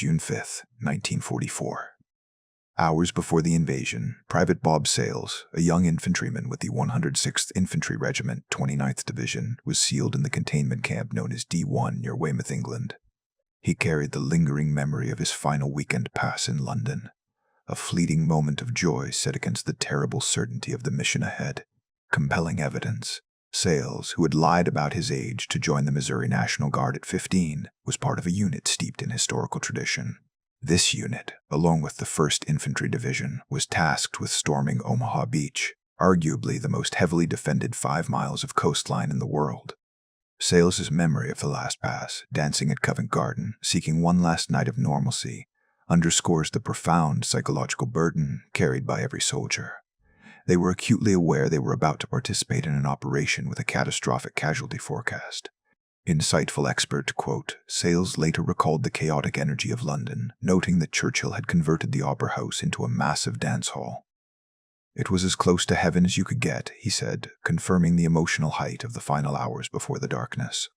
June 5, 1944. Hours before the invasion, Private Bob Sales, a young infantryman with the 106th Infantry Regiment, 29th Division, was sealed in the containment camp known as D1 near Weymouth, England. He carried the lingering memory of his final weekend pass in London, a fleeting moment of joy set against the terrible certainty of the mission ahead. Compelling evidence. Sales, who had lied about his age to join the Missouri National Guard at 15, was part of a unit steeped in historical tradition. This unit, along with the 1st Infantry Division, was tasked with storming Omaha Beach, arguably the most heavily defended 5 miles of coastline in the world. Sales's memory of the last pass, dancing at Covent Garden, seeking one last night of normalcy, underscores the profound psychological burden carried by every soldier. They were acutely aware they were about to participate in an operation with a catastrophic casualty forecast. Insightful expert, quote, Sales later recalled the chaotic energy of London, noting that Churchill had converted the Opera House into a massive dance hall. It was as close to heaven as you could get, he said, confirming the emotional height of the final hours before the darkness.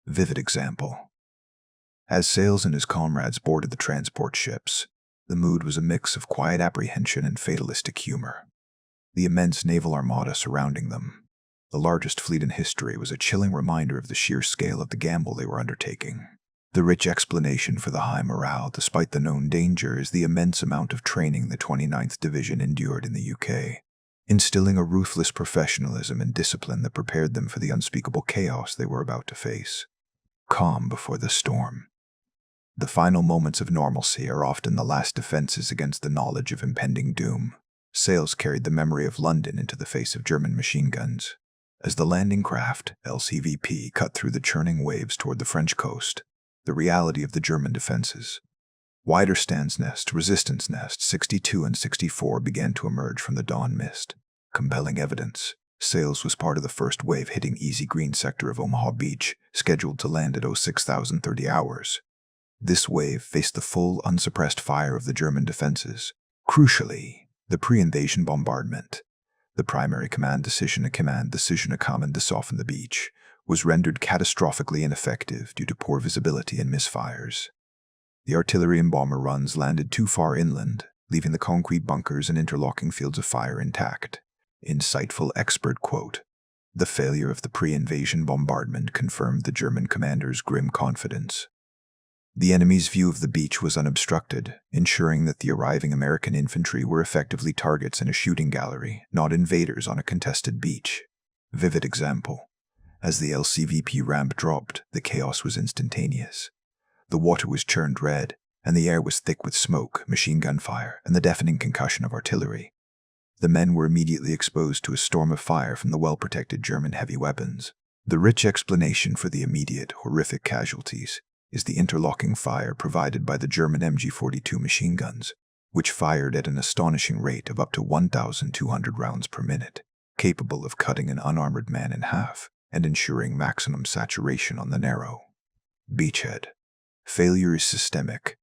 Vivid example. As Sales and his comrades boarded the transport ships, the mood was a mix of quiet apprehension and fatalistic humor. The immense naval armada surrounding them, the largest fleet in history, was a chilling reminder of the sheer scale of the gamble they were undertaking. The rich explanation for the high morale, despite the known danger, is the immense amount of training the 29th Division endured in the UK, instilling a ruthless professionalism and discipline that prepared them for the unspeakable chaos they were about to face. Calm before the storm. The final moments of normalcy are often the last defenses against the knowledge of impending doom. Sales carried the memory of London into the face of German machine guns. As the landing craft, LCVP, cut through the churning waves toward the French coast, the reality of the German defenses. Wider Stan's Nest, Resistance Nest, 62 and 64 began to emerge from the dawn mist. Compelling evidence. Sales was part of the first wave hitting Easy Green sector of Omaha Beach, scheduled to land at 06,030 hours. This wave faced the full, unsuppressed fire of the German defenses. Crucially, the pre-invasion bombardment, the primary command decision to come and to soften the beach, was rendered catastrophically ineffective due to poor visibility and misfires. The artillery and bomber runs landed too far inland, leaving the concrete bunkers and interlocking fields of fire intact. Insightful expert, quote, The failure of the pre-invasion bombardment confirmed the German commander's grim confidence. The enemy's view of the beach was unobstructed, ensuring that the arriving American infantry were effectively targets in a shooting gallery, not invaders on a contested beach. Vivid example. As the LCVP ramp dropped, the chaos was instantaneous. The water was churned red, and the air was thick with smoke, machine gun fire, and the deafening concussion of artillery. The men were immediately exposed to a storm of fire from the well-protected German heavy weapons. The rich explanation for the immediate, horrific casualties is the interlocking fire provided by the German MG-42 machine guns, which fired at an astonishing rate of up to 1,200 rounds per minute, capable of cutting an unarmored man in half and ensuring maximum saturation on the narrow beachhead. Failure is systemic.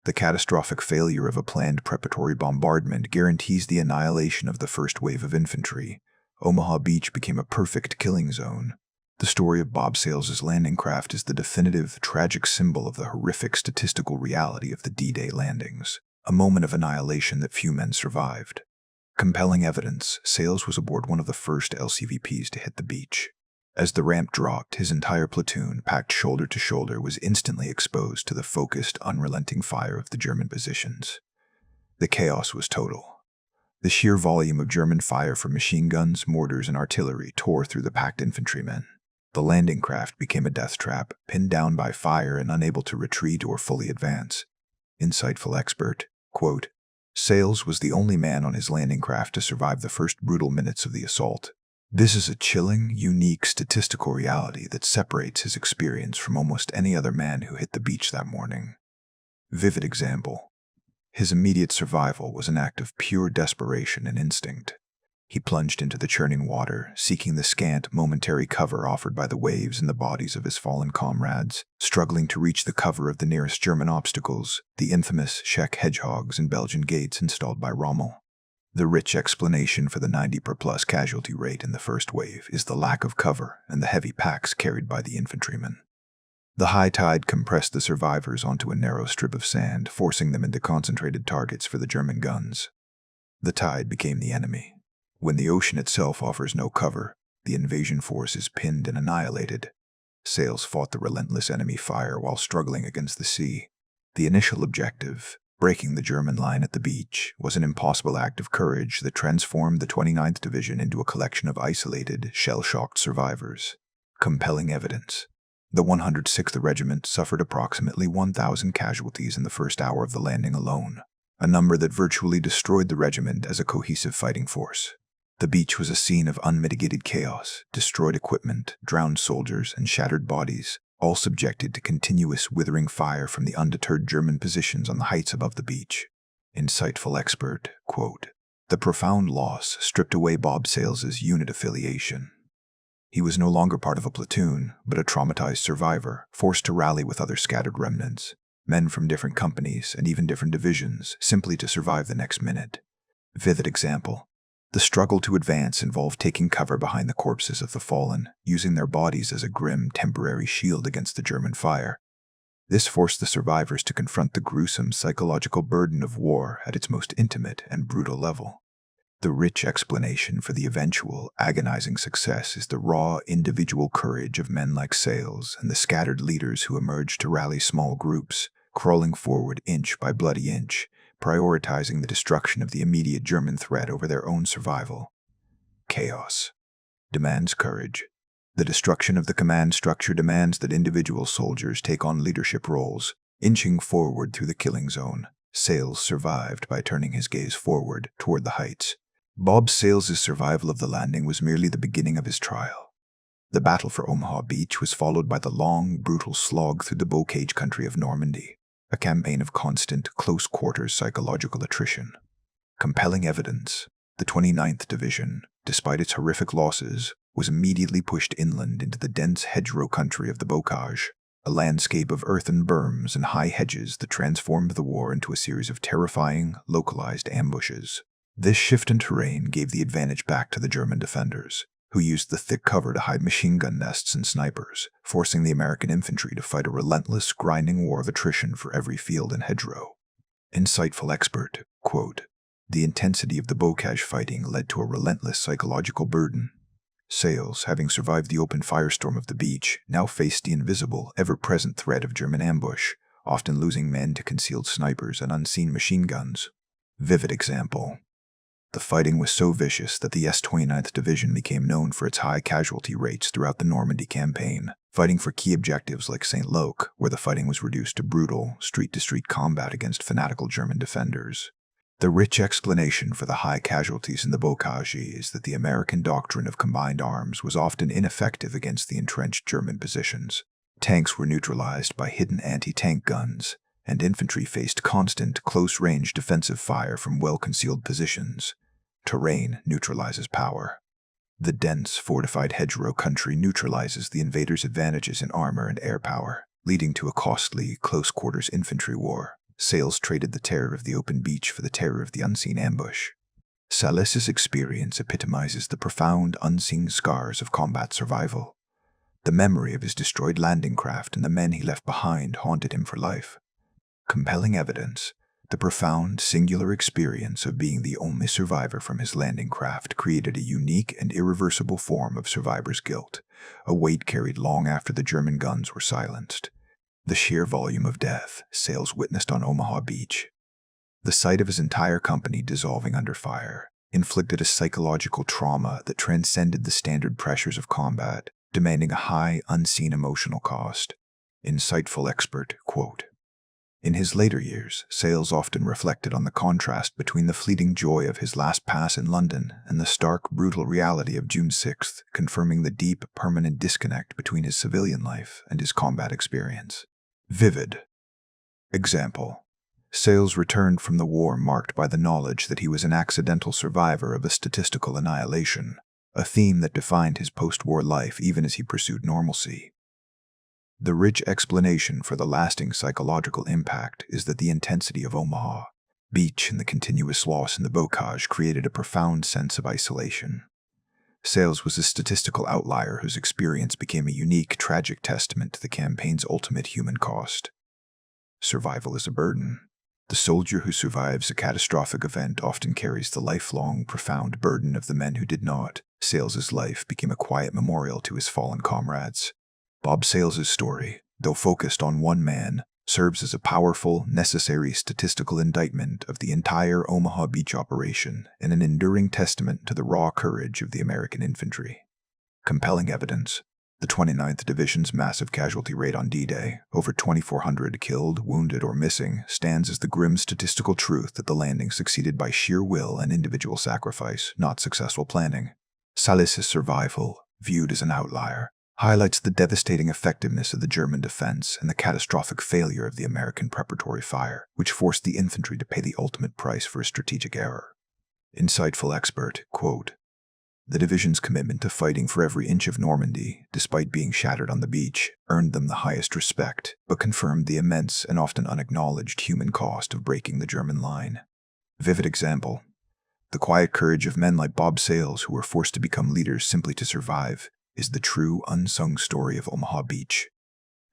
The catastrophic failure of a planned preparatory bombardment guarantees the annihilation of the first wave of infantry. Omaha Beach became a perfect killing zone. The story of Bob Sales's landing craft is the definitive, tragic symbol of the horrific statistical reality of the D-Day landings, a moment of annihilation that few men survived. Compelling evidence. Sales was aboard one of the first LCVPs to hit the beach. As the ramp dropped, his entire platoon, packed shoulder to shoulder, was instantly exposed to the focused, unrelenting fire of the German positions. The chaos was total. The sheer volume of German fire from machine guns, mortars, and artillery tore through the packed infantrymen. The landing craft became a death trap, pinned down by fire and unable to retreat or fully advance. Insightful expert, quote, Sales was the only man on his landing craft to survive the first brutal minutes of the assault. This is a chilling, unique statistical reality that separates his experience from almost any other man who hit the beach that morning. Vivid example. His immediate survival was an act of pure desperation and instinct. He plunged into the churning water, seeking the scant, momentary cover offered by the waves and the bodies of his fallen comrades, struggling to reach the cover of the nearest German obstacles, the infamous Czech hedgehogs and Belgian gates installed by Rommel. The rich explanation for the 90+ casualty rate in the first wave is the lack of cover and the heavy packs carried by the infantrymen. The high tide compressed the survivors onto a narrow strip of sand, forcing them into concentrated targets for the German guns. The tide became the enemy. When the ocean itself offers no cover, the invasion force is pinned and annihilated. Sails fought the relentless enemy fire while struggling against the sea. The initial objective, breaking the German line at the beach, was an impossible act of courage that transformed the 29th Division into a collection of isolated, shell-shocked survivors. Compelling evidence. The 106th Regiment suffered approximately 1,000 casualties in the first hour of the landing alone, a number that virtually destroyed the regiment as a cohesive fighting force. The beach was a scene of unmitigated chaos, destroyed equipment, drowned soldiers, and shattered bodies, all subjected to continuous withering fire from the undeterred German positions on the heights above the beach. Insightful expert, quote, "The profound loss stripped away Bob Sales's unit affiliation. He was no longer part of a platoon, but a traumatized survivor, forced to rally with other scattered remnants, men from different companies and even different divisions, simply to survive the next minute." Vivid example. The struggle to advance involved taking cover behind the corpses of the fallen, using their bodies as a grim, temporary shield against the German fire. This forced the survivors to confront the gruesome psychological burden of war at its most intimate and brutal level. The rich explanation for the eventual, agonizing success is the raw, individual courage of men like Sales and the scattered leaders who emerged to rally small groups, crawling forward inch by bloody inch, prioritizing the destruction of the immediate German threat over their own survival. Chaos demands courage. The destruction of the command structure demands that individual soldiers take on leadership roles, inching forward through the killing zone. Sales survived by turning his gaze forward, toward the heights. Bob Sales's survival of the landing was merely the beginning of his trial. The battle for Omaha Beach was followed by the long, brutal slog through the Bocage country of Normandy, a campaign of constant, close-quarters psychological attrition. Compelling evidence. The 29th Division, despite its horrific losses, was immediately pushed inland into the dense hedgerow country of the Bocage, a landscape of earthen berms and high hedges that transformed the war into a series of terrifying, localized ambushes. This shift in terrain gave the advantage back to the German defenders, who used the thick cover to hide machine gun nests and snipers, forcing the American infantry to fight a relentless, grinding war of attrition for every field and hedgerow. Insightful expert, quote, "The intensity of the Bocage fighting led to a relentless psychological burden. Sales, having survived the open firestorm of the beach, now faced the invisible, ever-present threat of German ambush, often losing men to concealed snipers and unseen machine guns." Vivid example. The fighting was so vicious that the S-29th Division became known for its high casualty rates throughout the Normandy campaign, fighting for key objectives like St. Loc, where the fighting was reduced to brutal, street-to-street combat against fanatical German defenders. The rich explanation for the high casualties in the Bocage is that the American doctrine of combined arms was often ineffective against the entrenched German positions. Tanks were neutralized by hidden anti-tank guns, and infantry faced constant, close-range defensive fire from well-concealed positions. Terrain neutralizes power. The dense, fortified hedgerow country neutralizes the invaders' advantages in armor and air power, leading to a costly, close-quarters infantry war. Sales traded the terror of the open beach for the terror of the unseen ambush. Sales's experience epitomizes the profound, unseen scars of combat survival. The memory of his destroyed landing craft and the men he left behind haunted him for life. Compelling evidence. The profound, singular experience of being the only survivor from his landing craft created a unique and irreversible form of survivor's guilt, a weight carried long after the German guns were silenced. The sheer volume of death Sales witnessed on Omaha Beach. The sight of his entire company dissolving under fire inflicted a psychological trauma that transcended the standard pressures of combat, demanding a high, unseen emotional cost. Insightful expert, quote, "In his later years, Sales often reflected on the contrast between the fleeting joy of his last pass in London and the stark, brutal reality of June 6th, confirming the deep, permanent disconnect between his civilian life and his combat experience." Vivid example. Sales returned from the war marked by the knowledge that he was an accidental survivor of a statistical annihilation, a theme that defined his post-war life even as he pursued normalcy. The rich explanation for the lasting psychological impact is that the intensity of Omaha Beach and the continuous loss in the Bocage created a profound sense of isolation. Sales was a statistical outlier whose experience became a unique, tragic testament to the campaign's ultimate human cost. Survival is a burden. The soldier who survives a catastrophic event often carries the lifelong, profound burden of the men who did not. Sales's life became a quiet memorial to his fallen comrades. Bob Sales's story, though focused on one man, serves as a powerful, necessary statistical indictment of the entire Omaha Beach operation and an enduring testament to the raw courage of the American infantry. Compelling evidence. The 29th Division's massive casualty rate on D-Day, over 2,400 killed, wounded, or missing, stands as the grim statistical truth that the landing succeeded by sheer will and individual sacrifice, not successful planning. Sales's survival, viewed as an outlier, highlights the devastating effectiveness of the German defense and the catastrophic failure of the American preparatory fire, which forced the infantry to pay the ultimate price for a strategic error. Insightful expert, quote, "The division's commitment to fighting for every inch of Normandy, despite being shattered on the beach, earned them the highest respect, but confirmed the immense and often unacknowledged human cost of breaking the German line." Vivid example. The quiet courage of men like Bob Sales, who were forced to become leaders simply to survive, is the true, unsung story of Omaha Beach.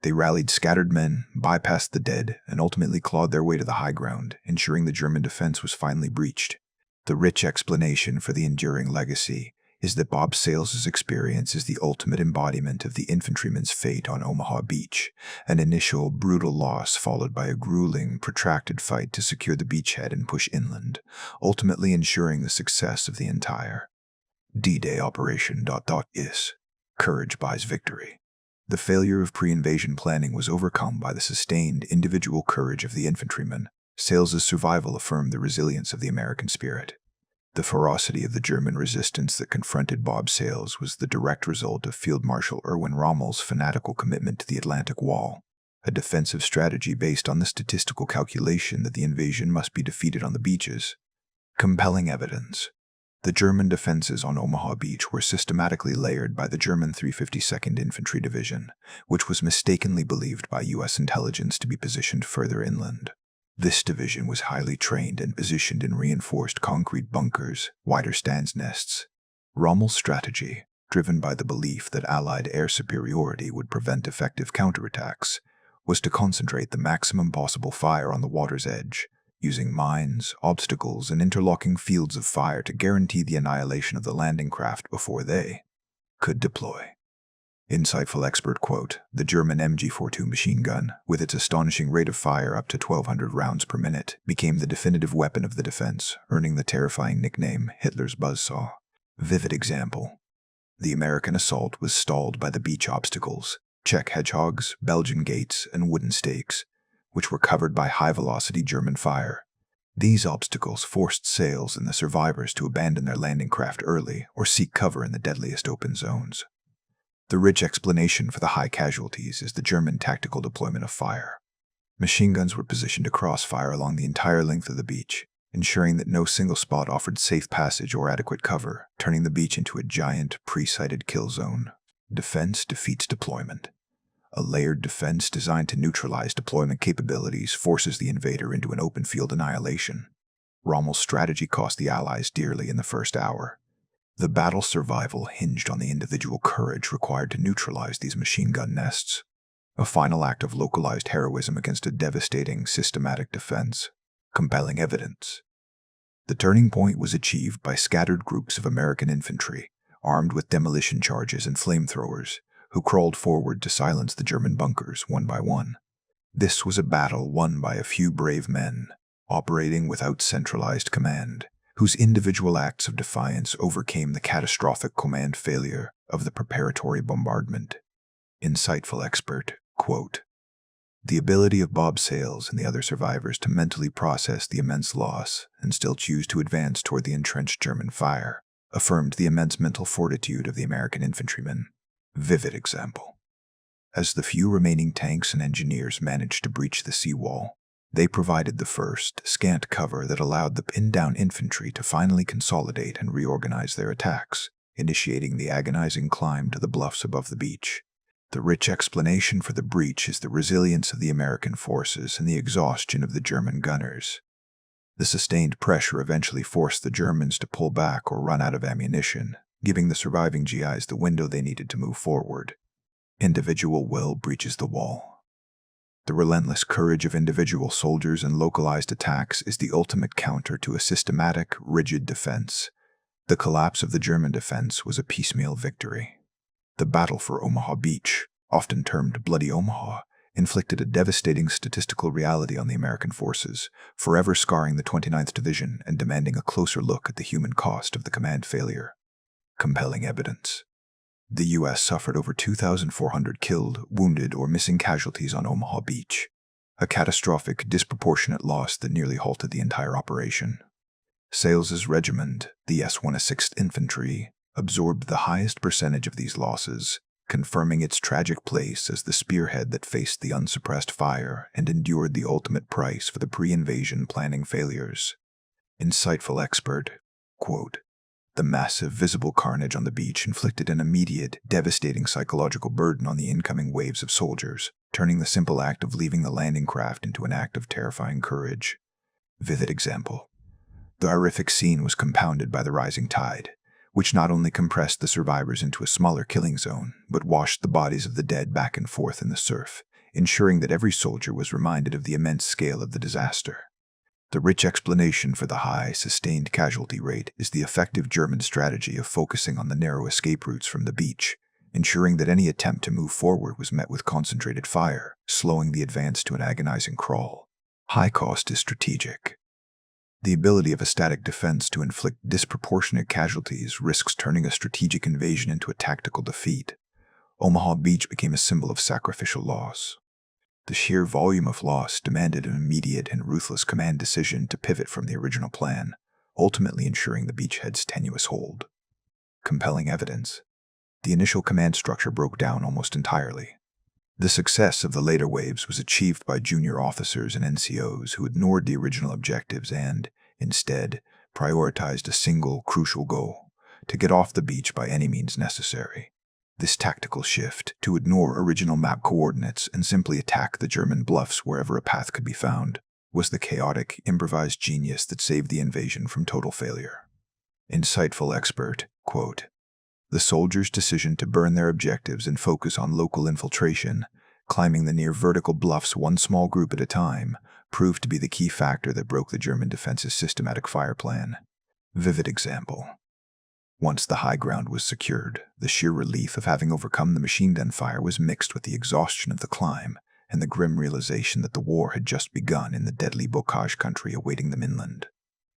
They rallied scattered men, bypassed the dead, and ultimately clawed their way to the high ground, ensuring the German defense was finally breached. The rich explanation for the enduring legacy is that Bob Sales's experience is the ultimate embodiment of the infantryman's fate on Omaha Beach, an initial, brutal loss followed by a grueling, protracted fight to secure the beachhead and push inland, ultimately ensuring the success of the entire D-Day operation. Is. Courage buys victory. The failure of pre-invasion planning was overcome by the sustained individual courage of the infantrymen. Sales's survival affirmed the resilience of the American spirit. The ferocity of the German resistance that confronted Bob Sales was the direct result of Field Marshal Erwin Rommel's fanatical commitment to the Atlantic Wall, a defensive strategy based on the statistical calculation that the invasion must be defeated on the beaches. Compelling evidence. The German defenses on Omaha Beach were systematically layered by the German 352nd Infantry Division, which was mistakenly believed by U.S. intelligence to be positioned further inland. This division was highly trained and positioned in reinforced concrete bunkers, wider stands nests. Rommel's strategy, driven by the belief that Allied air superiority would prevent effective counterattacks, was to concentrate the maximum possible fire on the water's edge, using mines, obstacles, and interlocking fields of fire to guarantee the annihilation of the landing craft before they could deploy. Insightful expert quote, "The German MG-42 machine gun, with its astonishing rate of fire up to 1,200 rounds per minute, became the definitive weapon of the defense, earning the terrifying nickname Hitler's buzzsaw." Vivid example. The American assault was stalled by the beach obstacles, Czech hedgehogs, Belgian gates, and wooden stakes, which were covered by high-velocity German fire. These obstacles forced Sales and the survivors to abandon their landing craft early or seek cover in the deadliest open zones. The rich explanation for the high casualties is the German tactical deployment of fire. Machine guns were positioned to crossfire along the entire length of the beach, ensuring that no single spot offered safe passage or adequate cover, turning the beach into a giant, pre-sighted kill zone. Defense defeats deployment. A layered defense designed to neutralize deployment capabilities forces the invader into an open field annihilation. Rommel's strategy cost the Allies dearly in the first hour. The battle's survival hinged on the individual courage required to neutralize these machine gun nests, a final act of localized heroism against a devastating, systematic defense. Compelling evidence. The turning point was achieved by scattered groups of American infantry, armed with demolition charges and flamethrowers, who crawled forward to silence the German bunkers one by one. This was a battle won by a few brave men, operating without centralized command, whose individual acts of defiance overcame the catastrophic command failure of the preparatory bombardment. Insightful expert, quote, "The ability of Bob Sales and the other survivors to mentally process the immense loss and still choose to advance toward the entrenched German fire affirmed the immense mental fortitude of the American infantrymen." Vivid example. As the few remaining tanks and engineers managed to breach the seawall, they provided the first, scant cover that allowed the pinned-down infantry to finally consolidate and reorganize their attacks, initiating the agonizing climb to the bluffs above the beach. The rich explanation for the breach is the resilience of the American forces and the exhaustion of the German gunners. The sustained pressure eventually forced the Germans to pull back or run out of ammunition, giving the surviving GIs the window they needed to move forward. Individual will breaches the wall. The relentless courage of individual soldiers and localized attacks is the ultimate counter to a systematic, rigid defense. The collapse of the German defense was a piecemeal victory. The battle for Omaha Beach, often termed Bloody Omaha, inflicted a devastating statistical reality on the American forces, forever scarring the 29th Division and demanding a closer look at the human cost of the command failure. Compelling evidence. The U.S. suffered over 2,400 killed, wounded, or missing casualties on Omaha Beach, a catastrophic, disproportionate loss that nearly halted the entire operation. Sales's regiment, the S-106th Infantry, absorbed the highest percentage of these losses, confirming its tragic place as the spearhead that faced the unsuppressed fire and endured the ultimate price for the pre-invasion planning failures. Insightful expert, quote, "The massive visible carnage on the beach inflicted an immediate, devastating psychological burden on the incoming waves of soldiers, turning the simple act of leaving the landing craft into an act of terrifying courage." Vivid example. The horrific scene was compounded by the rising tide, which not only compressed the survivors into a smaller killing zone, but washed the bodies of the dead back and forth in the surf, ensuring that every soldier was reminded of the immense scale of the disaster. The rich explanation for the high, sustained casualty rate is the effective German strategy of focusing on the narrow escape routes from the beach, ensuring that any attempt to move forward was met with concentrated fire, slowing the advance to an agonizing crawl. High cost is strategic. The ability of a static defense to inflict disproportionate casualties risks turning a strategic invasion into a tactical defeat. Omaha Beach became a symbol of sacrificial loss. The sheer volume of loss demanded an immediate and ruthless command decision to pivot from the original plan, ultimately ensuring the beachhead's tenuous hold. Compelling evidence. The initial command structure broke down almost entirely. The success of the later waves was achieved by junior officers and NCOs who ignored the original objectives and, instead, prioritized a single, crucial goal: to get off the beach by any means necessary. This tactical shift, to ignore original map coordinates and simply attack the German bluffs wherever a path could be found, was the chaotic, improvised genius that saved the invasion from total failure. Insightful expert, quote, "The soldiers' decision to burn their objectives and focus on local infiltration, climbing the near vertical bluffs one small group at a time, proved to be the key factor that broke the German defense's systematic fire plan." Vivid example. Once the high ground was secured, the sheer relief of having overcome the machine gun fire was mixed with the exhaustion of the climb and the grim realization that the war had just begun in the deadly bocage country awaiting them inland.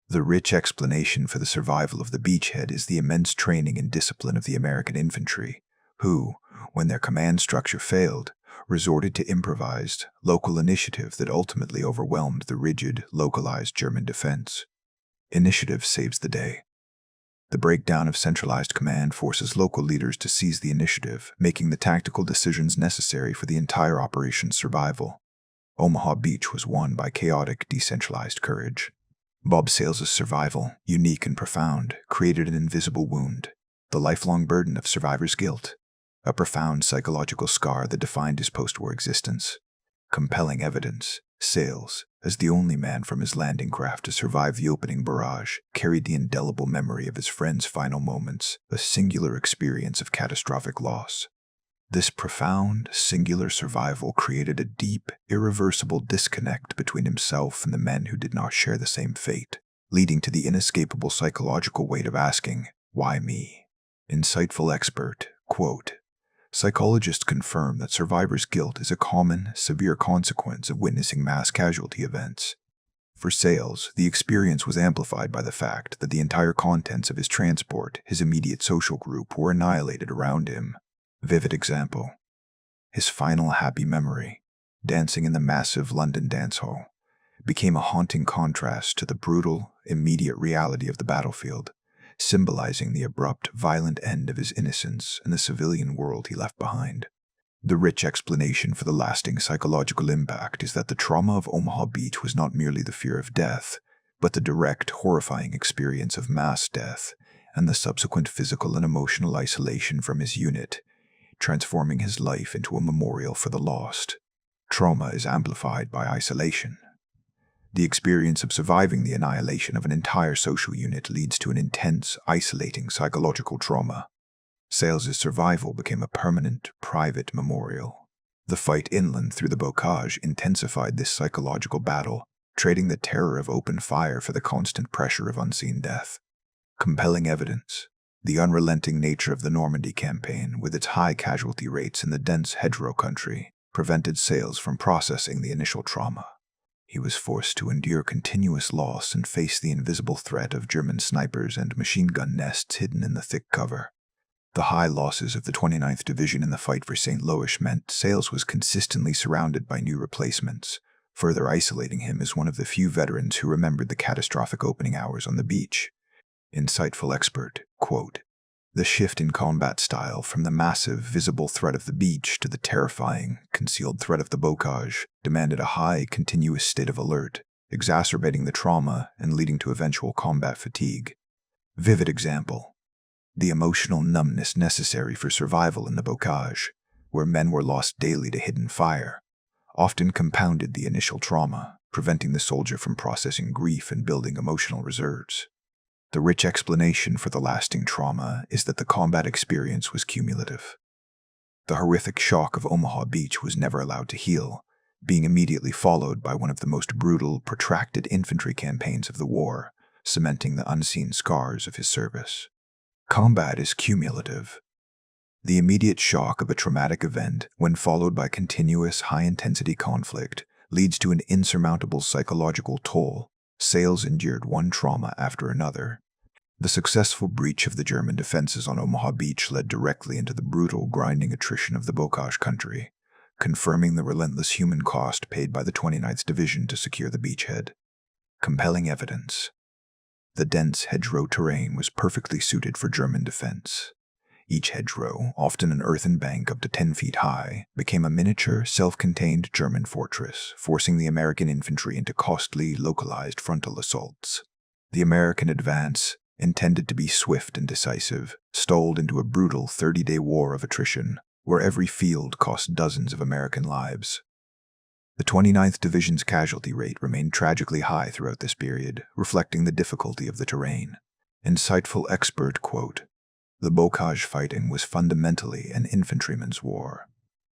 The rich explanation for the survival of the beachhead is the immense training and discipline of the American infantry, who, when their command structure failed, resorted to improvised, local initiative that ultimately overwhelmed the rigid, localized German defense. Initiative saves the day. The breakdown of centralized command forces local leaders to seize the initiative, making the tactical decisions necessary for the entire operation's survival. Omaha Beach was won by chaotic, decentralized courage. Bob Sales's survival, unique and profound, created an invisible wound, the lifelong burden of survivors' guilt, a profound psychological scar that defined his post-war existence. Compelling evidence. Sales, as the only man from his landing craft to survive the opening barrage, carried the indelible memory of his friend's final moments, a singular experience of catastrophic loss. This profound, singular survival created a deep, irreversible disconnect between himself and the men who did not share the same fate, leading to the inescapable psychological weight of asking, "Why me?" Insightful expert, quote, "Psychologists confirm that survivors' guilt is a common, severe consequence of witnessing mass casualty events. For Sales, the experience was amplified by the fact that the entire contents of his transport, his immediate social group, were annihilated around him." Vivid example. His final happy memory, dancing in the massive London dance hall, became a haunting contrast to the brutal, immediate reality of the battlefield, symbolizing the abrupt, violent end of his innocence and the civilian world he left behind. The rich explanation for the lasting psychological impact is that the trauma of Omaha Beach was not merely the fear of death, but the direct, horrifying experience of mass death and the subsequent physical and emotional isolation from his unit, transforming his life into a memorial for the lost. Trauma is amplified by isolation. The experience of surviving the annihilation of an entire social unit leads to an intense, isolating psychological trauma. Sales's survival became a permanent, private memorial. The fight inland through the bocage intensified this psychological battle, trading the terror of open fire for the constant pressure of unseen death. Compelling evidence. The unrelenting nature of the Normandy campaign, with its high casualty rates in the dense hedgerow country, prevented Sales from processing the initial trauma. He was forced to endure continuous loss and face the invisible threat of German snipers and machine gun nests hidden in the thick cover. The high losses of the 29th Division in the fight for St. Louis meant Sales was consistently surrounded by new replacements, further isolating him as one of the few veterans who remembered the catastrophic opening hours on the beach. Insightful expert, quote, "The shift in combat style from the massive, visible threat of the beach to the terrifying, concealed threat of the bocage demanded a high, continuous state of alert, exacerbating the trauma and leading to eventual combat fatigue. Vivid example. The emotional numbness necessary for survival in the bocage, where men were lost daily to hidden fire, often compounded the initial trauma, preventing the soldier from processing grief and building emotional reserves. The rich explanation for the lasting trauma is that the combat experience was cumulative. The horrific shock of Omaha Beach was never allowed to heal, being immediately followed by one of the most brutal, protracted infantry campaigns of the war, cementing the unseen scars of his service. Combat is cumulative. The immediate shock of a traumatic event, when followed by continuous high-intensity conflict, leads to an insurmountable psychological toll. Sales endured one trauma after another. The successful breach of the German defenses on Omaha Beach led directly into the brutal, grinding attrition of the bocage country, confirming the relentless human cost paid by the 29th Division to secure the beachhead. Compelling evidence. The dense hedgerow terrain was perfectly suited for German defense. Each hedgerow, often an earthen bank up to 10 feet high, became a miniature, self-contained German fortress, forcing the American infantry into costly, localized frontal assaults. The American advance, intended to be swift and decisive, stalled into a brutal 30-day war of attrition, where every field cost dozens of American lives. The 29th Division's casualty rate remained tragically high throughout this period, reflecting the difficulty of the terrain. Insightful expert, quote, "The bocage fighting was fundamentally an infantryman's war.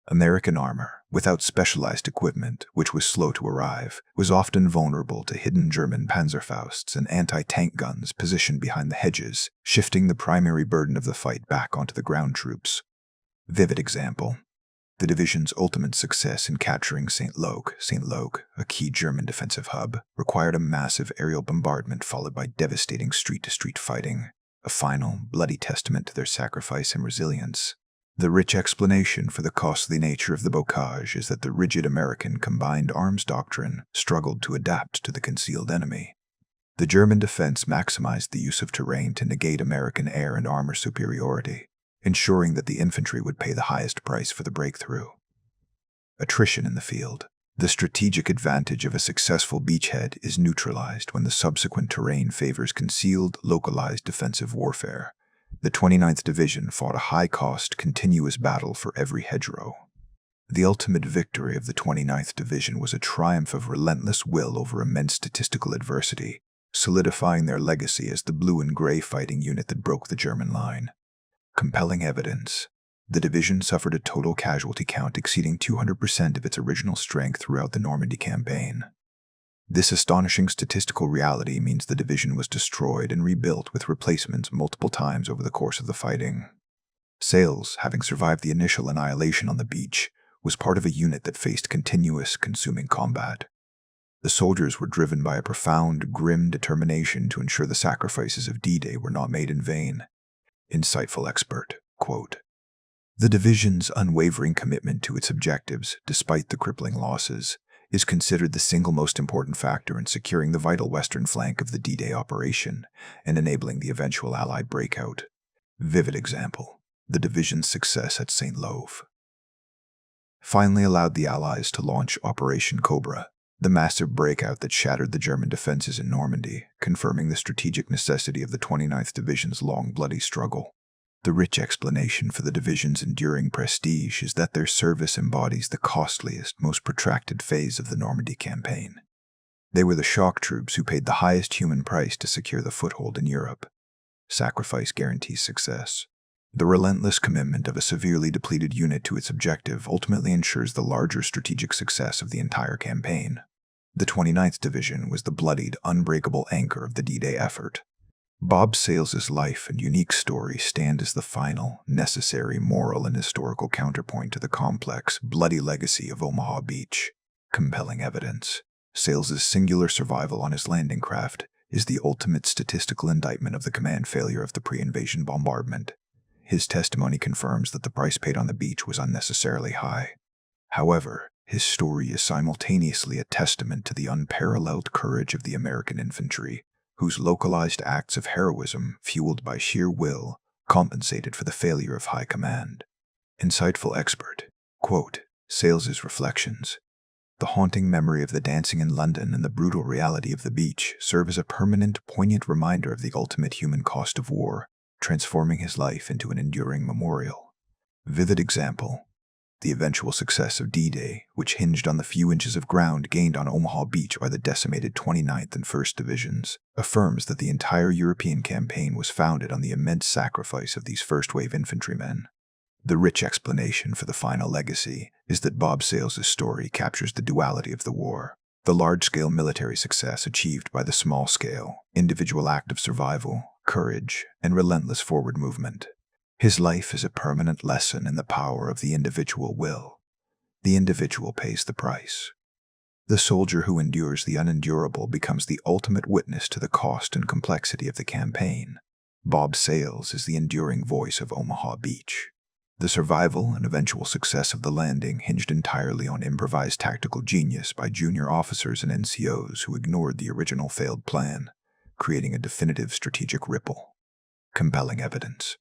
American armor, without specialized equipment, which was slow to arrive, was often vulnerable to hidden German Panzerfausts and anti-tank guns positioned behind the hedges, shifting the primary burden of the fight back onto the ground troops. Vivid example. The division's ultimate success in capturing St. Loc, a key German defensive hub, required a massive aerial bombardment followed by devastating street-to-street fighting, a final, bloody testament to their sacrifice and resilience. The rich explanation for the costly nature of the bocage is that the rigid American combined arms doctrine struggled to adapt to the concealed enemy. The German defense maximized the use of terrain to negate American air and armor superiority, ensuring that the infantry would pay the highest price for the breakthrough. Attrition in the field. The strategic advantage of a successful beachhead is neutralized when the subsequent terrain favors concealed, localized defensive warfare. The 29th Division fought a high-cost, continuous battle for every hedgerow. The ultimate victory of the 29th Division was a triumph of relentless will over immense statistical adversity, solidifying their legacy as the blue and gray fighting unit that broke the German line. Compelling evidence. The division suffered a total casualty count exceeding 200% of its original strength throughout the Normandy campaign. This astonishing statistical reality means the division was destroyed and rebuilt with replacements multiple times over the course of the fighting. Sales, having survived the initial annihilation on the beach, was part of a unit that faced continuous, consuming combat. The soldiers were driven by a profound, grim determination to ensure the sacrifices of D-Day were not made in vain. Insightful expert, quote, "The division's unwavering commitment to its objectives, despite the crippling losses, is considered the single most important factor in securing the vital western flank of the D-Day operation and enabling the eventual Allied breakout. Vivid example, the division's success at St. Loaf finally allowed the Allies to launch Operation Cobra, the massive breakout that shattered the German defenses in Normandy, confirming the strategic necessity of the 29th Division's long, bloody struggle. The rich explanation for the division's enduring prestige is that their service embodies the costliest, most protracted phase of the Normandy campaign. They were the shock troops who paid the highest human price to secure the foothold in Europe. Sacrifice guarantees success. The relentless commitment of a severely depleted unit to its objective ultimately ensures the larger strategic success of the entire campaign. The 29th Division was the bloodied, unbreakable anchor of the D-Day effort. Bob Sales's life and unique story stand as the final, necessary moral and historical counterpoint to the complex, bloody legacy of Omaha Beach. Compelling evidence. Sales's singular survival on his landing craft is the ultimate statistical indictment of the command failure of the pre-invasion bombardment. His testimony confirms that the price paid on the beach was unnecessarily high. However, his story is simultaneously a testament to the unparalleled courage of the American infantry, whose localized acts of heroism, fueled by sheer will, compensated for the failure of high command. Insightful expert. Quote, Sales's reflections. The haunting memory of the dancing in London and the brutal reality of the beach serve as a permanent, poignant reminder of the ultimate human cost of war, transforming his life into an enduring memorial. Vivid example. The eventual success of D-Day, which hinged on the few inches of ground gained on Omaha Beach by the decimated 29th and 1st Divisions, affirms that the entire European campaign was founded on the immense sacrifice of these first-wave infantrymen. The rich explanation for the final legacy is that Bob Sales's story captures the duality of the war, the large-scale military success achieved by the small-scale, individual act of survival, courage, and relentless forward movement. His life is a permanent lesson in the power of the individual will. The individual pays the price. The soldier who endures the unendurable becomes the ultimate witness to the cost and complexity of the campaign. Bob Sales is the enduring voice of Omaha Beach. The survival and eventual success of the landing hinged entirely on improvised tactical genius by junior officers and NCOs who ignored the original failed plan, creating a definitive strategic ripple. Compelling evidence.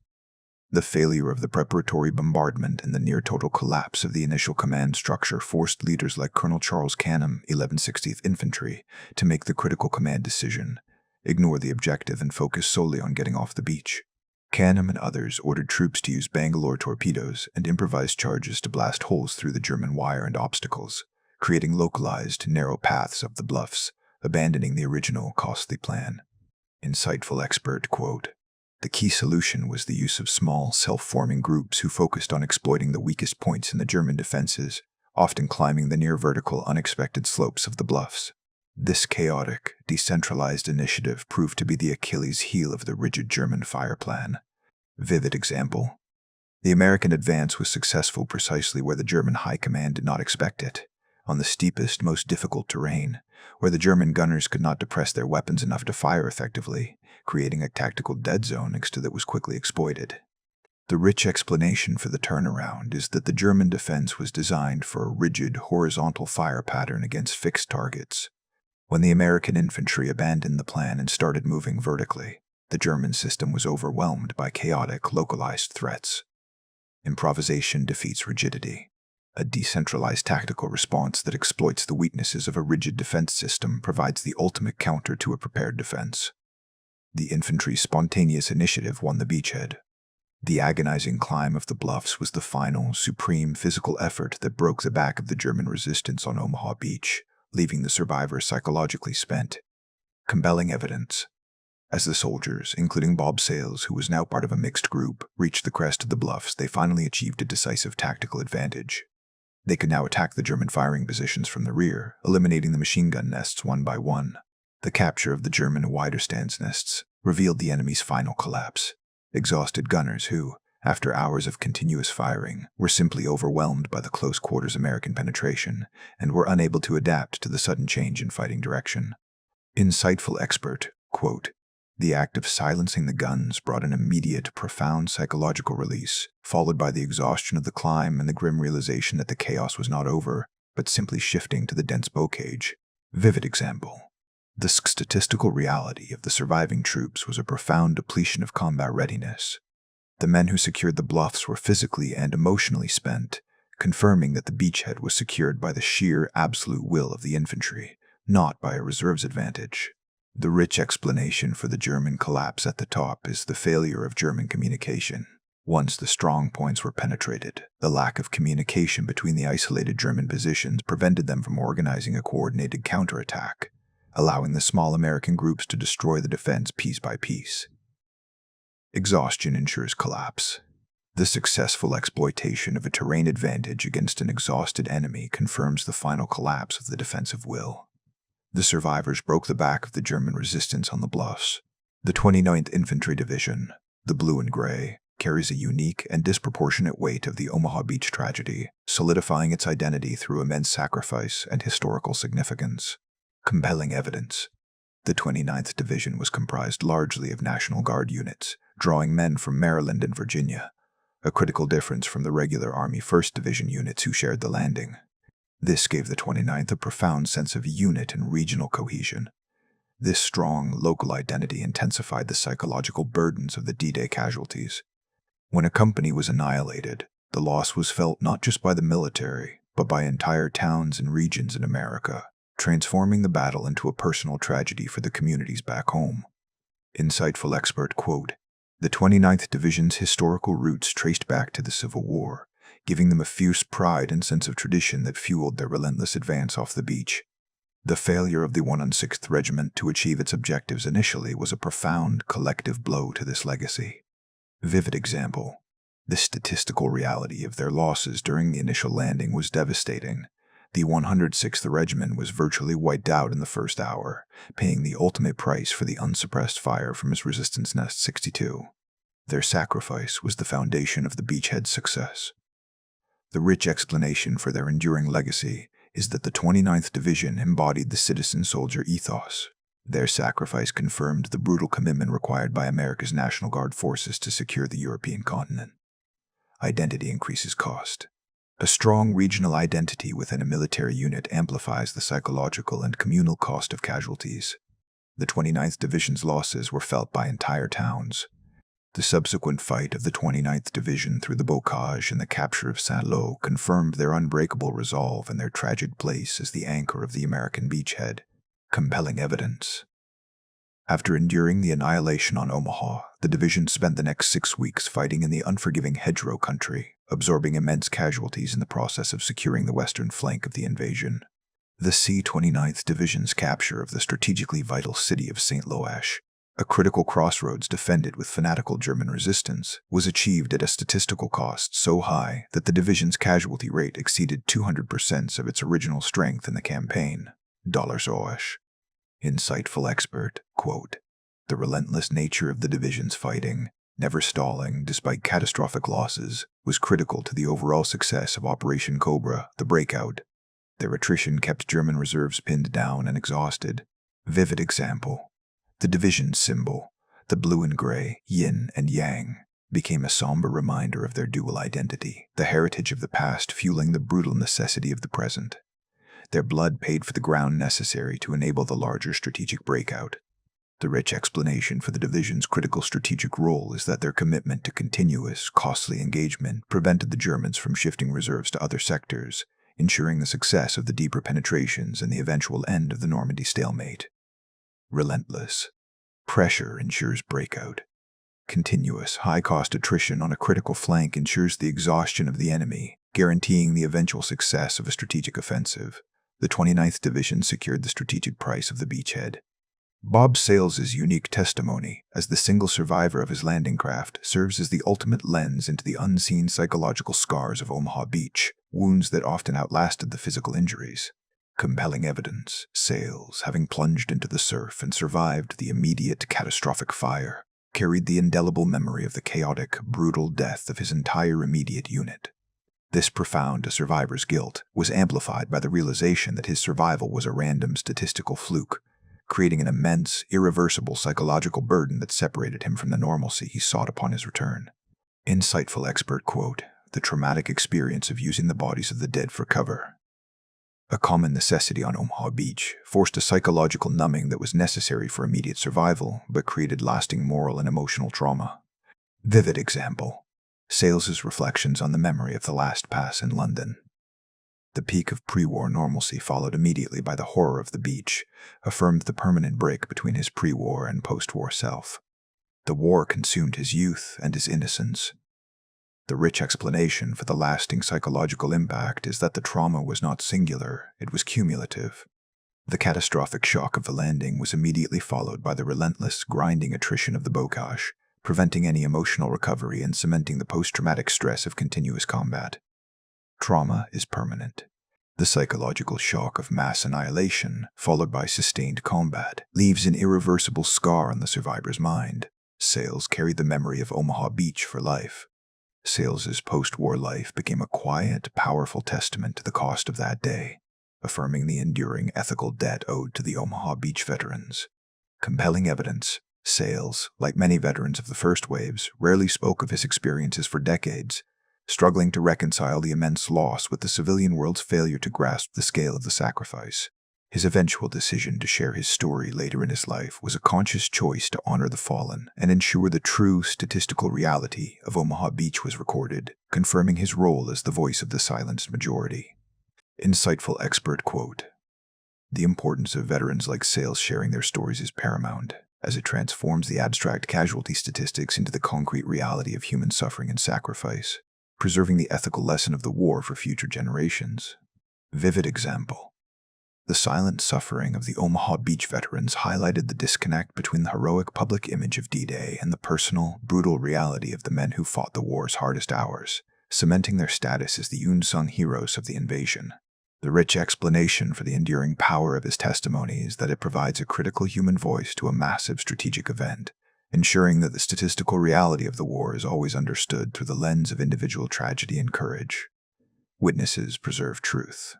The failure of the preparatory bombardment and the near-total collapse of the initial command structure forced leaders like Colonel Charles Canham, 1160th Infantry, to make the critical command decision, ignore the objective and focus solely on getting off the beach. Canham and others ordered troops to use Bangalore torpedoes and improvised charges to blast holes through the German wire and obstacles, creating localized, narrow paths up the bluffs, abandoning the original, costly plan. Insightful expert, quote, The key solution was the use of small, self-forming groups who focused on exploiting the weakest points in the German defenses, often climbing the near-vertical, unexpected slopes of the bluffs. This chaotic, decentralized initiative proved to be the Achilles heel of the rigid German fire plan. Vivid example. The American advance was successful precisely where the German high command did not expect it, on the steepest, most difficult terrain, where the German gunners could not depress their weapons enough to fire effectively, creating a tactical dead zone next to that was quickly exploited. The rich explanation for the turnaround is that the German defense was designed for a rigid, horizontal fire pattern against fixed targets. When the American infantry abandoned the plan and started moving vertically, the German system was overwhelmed by chaotic, localized threats. Improvisation defeats rigidity. A decentralized tactical response that exploits the weaknesses of a rigid defense system provides the ultimate counter to a prepared defense. The infantry's spontaneous initiative won the beachhead. The agonizing climb of the bluffs was the final, supreme physical effort that broke the back of the German resistance on Omaha Beach, leaving the survivors psychologically spent. Compelling evidence. As the soldiers, including Bob Sales, who was now part of a mixed group, reached the crest of the bluffs, they finally achieved a decisive tactical advantage. They could now attack the German firing positions from the rear, eliminating the machine gun nests one by one. The capture of the German wider stance nests revealed the enemy's final collapse. Exhausted gunners who, after hours of continuous firing, were simply overwhelmed by the close-quarters American penetration and were unable to adapt to the sudden change in fighting direction. Insightful expert, quote, The act of silencing the guns brought an immediate, profound psychological release, followed by the exhaustion of the climb and the grim realization that the chaos was not over, but simply shifting to the dense bocage. Vivid example. The statistical reality of the surviving troops was a profound depletion of combat readiness. The men who secured the bluffs were physically and emotionally spent, confirming that the beachhead was secured by the sheer, absolute will of the infantry, not by a reserves advantage. The rich explanation for the German collapse at the top is the failure of German communication. Once the strong points were penetrated, the lack of communication between the isolated German positions prevented them from organizing a coordinated counterattack. allowing the small American groups to destroy the defense piece by piece. Exhaustion ensures collapse. The successful exploitation of a terrain advantage against an exhausted enemy confirms the final collapse of the defensive will. The survivors broke the back of the German resistance on the bluffs. The 29th Infantry Division, the blue and gray, carries a unique and disproportionate weight of the Omaha Beach tragedy, solidifying its identity through immense sacrifice and historical significance. Compelling evidence. The 29th Division was comprised largely of National Guard units, drawing men from Maryland and Virginia, a critical difference from the regular Army 1st Division units who shared the landing. This gave the 29th a profound sense of unit and regional cohesion. This strong local identity intensified the psychological burdens of the D-Day casualties. When a company was annihilated, the loss was felt not just by the military, but by entire towns and regions in America, transforming the battle into a personal tragedy for the communities back home. Insightful expert quote, "The 29th Division's historical roots traced back to the Civil War, giving them a fierce pride and sense of tradition that fueled their relentless advance off the beach. The failure of the 106th Regiment to achieve its objectives initially was a profound collective blow to this legacy." Vivid example. The statistical reality of their losses during the initial landing was devastating. The 106th Regiment was virtually wiped out in the first hour, paying the ultimate price for the unsuppressed fire from its Resistance Nest 62. Their sacrifice was the foundation of the beachhead's success. The rich explanation for their enduring legacy is that the 29th Division embodied the citizen-soldier ethos. Their sacrifice confirmed the brutal commitment required by America's National Guard forces to secure the European continent. Identity increases cost. A strong regional identity within a military unit amplifies the psychological and communal cost of casualties. The 29th Division's losses were felt by entire towns. The subsequent fight of the 29th Division through the bocage and the capture of Saint-Lô confirmed their unbreakable resolve and their tragic place as the anchor of the American beachhead. Compelling evidence. After enduring the annihilation on Omaha, the division spent the next 6 weeks fighting in the unforgiving hedgerow country, absorbing immense casualties in the process of securing the western flank of the invasion. The C-29th Division's capture of the strategically vital city of St. Loash, a critical crossroads defended with fanatical German resistance, was achieved at a statistical cost so high that the division's casualty rate exceeded 200% of its original strength in the campaign. $. Insightful expert, quote, "The relentless nature of the division's fighting, never stalling despite catastrophic losses, was critical to the overall success of Operation Cobra, the breakout. Their attrition kept German reserves pinned down and exhausted." Vivid example. The division's symbol, the blue and gray, yin and yang, became a somber reminder of their dual identity, the heritage of the past fueling the brutal necessity of the present. Their blood paid for the ground necessary to enable the larger strategic breakout. The rich explanation for the division's critical strategic role is that their commitment to continuous, costly engagement prevented the Germans from shifting reserves to other sectors, ensuring the success of the deeper penetrations and the eventual end of the Normandy stalemate. Relentless. Pressure ensures breakout. Continuous, high-cost attrition on a critical flank ensures the exhaustion of the enemy, guaranteeing the eventual success of a strategic offensive. The 29th Division secured the strategic price of the beachhead. Bob Sales's unique testimony, as the single survivor of his landing craft, serves as the ultimate lens into the unseen psychological scars of Omaha Beach, wounds that often outlasted the physical injuries. Compelling evidence. Sales, having plunged into the surf and survived the immediate catastrophic fire, carried the indelible memory of the chaotic, brutal death of his entire immediate unit. This profound survivor's guilt was amplified by the realization that his survival was a random statistical fluke, creating an immense, irreversible psychological burden that separated him from the normalcy he sought upon his return. Insightful expert quote, "The traumatic experience of using the bodies of the dead for cover, a common necessity on Omaha Beach, forced a psychological numbing that was necessary for immediate survival, but created lasting moral and emotional trauma." Vivid example. Sales's reflections on the memory of the last pass in London. The peak of pre-war normalcy followed immediately by the horror of the beach, affirmed the permanent break between his pre-war and post-war self. The war consumed his youth and his innocence. The rich explanation for the lasting psychological impact is that the trauma was not singular, it was cumulative. The catastrophic shock of the landing was immediately followed by the relentless, grinding attrition of the bocage, preventing any emotional recovery and cementing the post-traumatic stress of continuous combat. Trauma is permanent. The psychological shock of mass annihilation, followed by sustained combat, leaves an irreversible scar on the survivor's mind. Sales carried the memory of Omaha Beach for life. Sales's post-war life became a quiet, powerful testament to the cost of that day, affirming the enduring ethical debt owed to the Omaha Beach veterans. Compelling evidence. Sales, like many veterans of the first waves, rarely spoke of his experiences for decades, struggling to reconcile the immense loss with the civilian world's failure to grasp the scale of the sacrifice. His eventual decision to share his story later in his life was a conscious choice to honor the fallen and ensure the true statistical reality of Omaha Beach was recorded, confirming his role as the voice of the silenced majority. Insightful expert quote: "The importance of veterans like Sales sharing their stories is paramount, as it transforms the abstract casualty statistics into the concrete reality of human suffering and sacrifice, preserving the ethical lesson of the war for future generations." Vivid example. The silent suffering of the Omaha Beach veterans highlighted the disconnect between the heroic public image of D-Day and the personal, brutal reality of the men who fought the war's hardest hours, cementing their status as the unsung heroes of the invasion. The rich explanation for the enduring power of his testimony is that it provides a critical human voice to a massive strategic event, ensuring that the statistical reality of the war is always understood through the lens of individual tragedy and courage. Witnesses preserve truth.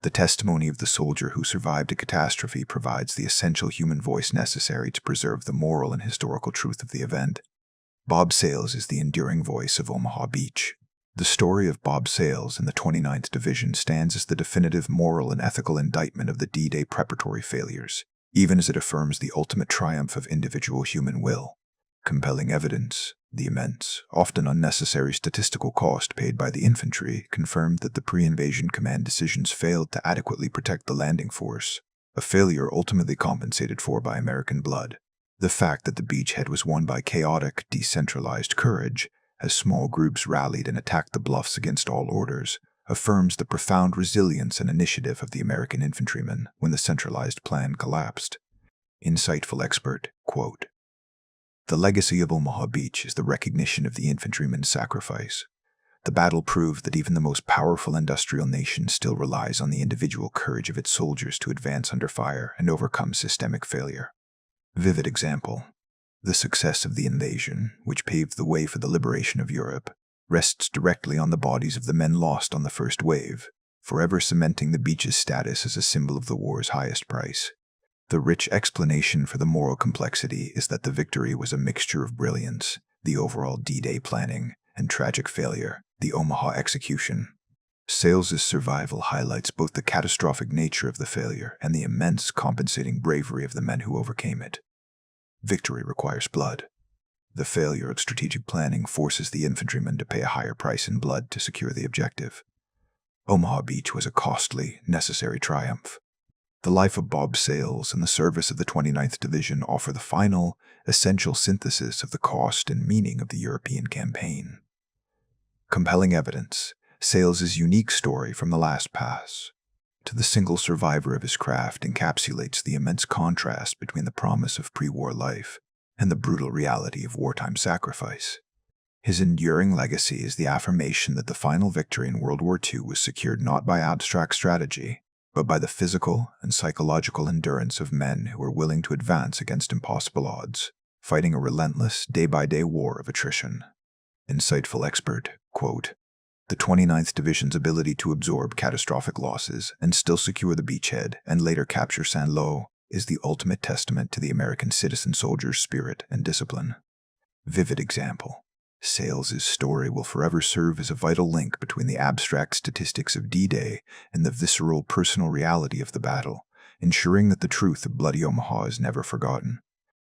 The testimony of the soldier who survived a catastrophe provides the essential human voice necessary to preserve the moral and historical truth of the event. Bob Sales is the enduring voice of Omaha Beach. The story of Bob Sales in the 29th Division stands as the definitive moral and ethical indictment of the D-Day preparatory failures, even as it affirms the ultimate triumph of individual human will. Compelling evidence. The immense, often unnecessary statistical cost paid by the infantry confirmed that the pre-invasion command decisions failed to adequately protect the landing force, a failure ultimately compensated for by American blood. The fact that the beachhead was won by chaotic, decentralized courage, as small groups rallied and attacked the bluffs against all orders, affirms the profound resilience and initiative of the American infantrymen when the centralized plan collapsed. Insightful expert quote: "The legacy of Omaha Beach is the recognition of the infantrymen's sacrifice. The battle proved that even the most powerful industrial nation still relies on the individual courage of its soldiers to advance under fire and overcome systemic failure." Vivid example. The success of the invasion, which paved the way for the liberation of Europe, rests directly on the bodies of the men lost on the first wave, forever cementing the beach's status as a symbol of the war's highest price. The rich explanation for the moral complexity is that the victory was a mixture of brilliance, the overall D-Day planning, and tragic failure, the Omaha execution. Sales's survival highlights both the catastrophic nature of the failure and the immense compensating bravery of the men who overcame it. Victory requires blood. The failure of strategic planning forces the infantrymen to pay a higher price in blood to secure the objective. Omaha Beach was a costly, necessary triumph. The life of Bob Sales and the service of the 29th Division offer the final, essential synthesis of the cost and meaning of the European campaign. Compelling evidence. Sales's unique story from the last pass to the single survivor of his craft encapsulates the immense contrast between the promise of pre-war life and the brutal reality of wartime sacrifice. His enduring legacy is the affirmation that the final victory in World War II was secured not by abstract strategy, but by the physical and psychological endurance of men who were willing to advance against impossible odds, fighting a relentless, day-by-day war of attrition. Insightful expert quote: "The 29th Division's ability to absorb catastrophic losses and still secure the beachhead and later capture Saint-Lô is the ultimate testament to the American citizen soldier's spirit and discipline." Vivid example. Sales's story will forever serve as a vital link between the abstract statistics of D-Day and the visceral personal reality of the battle, ensuring that the truth of Bloody Omaha is never forgotten.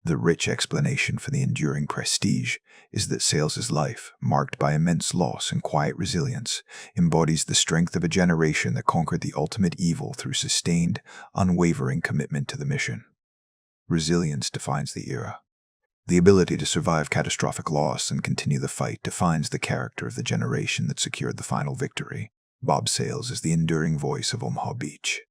The rich explanation for the enduring prestige is that Sales's life, marked by immense loss and quiet resilience, embodies the strength of a generation that conquered the ultimate evil through sustained, unwavering commitment to the mission. Resilience defines the era. The ability to survive catastrophic loss and continue the fight defines the character of the generation that secured the final victory. Bob Sales is the enduring voice of Omaha Beach.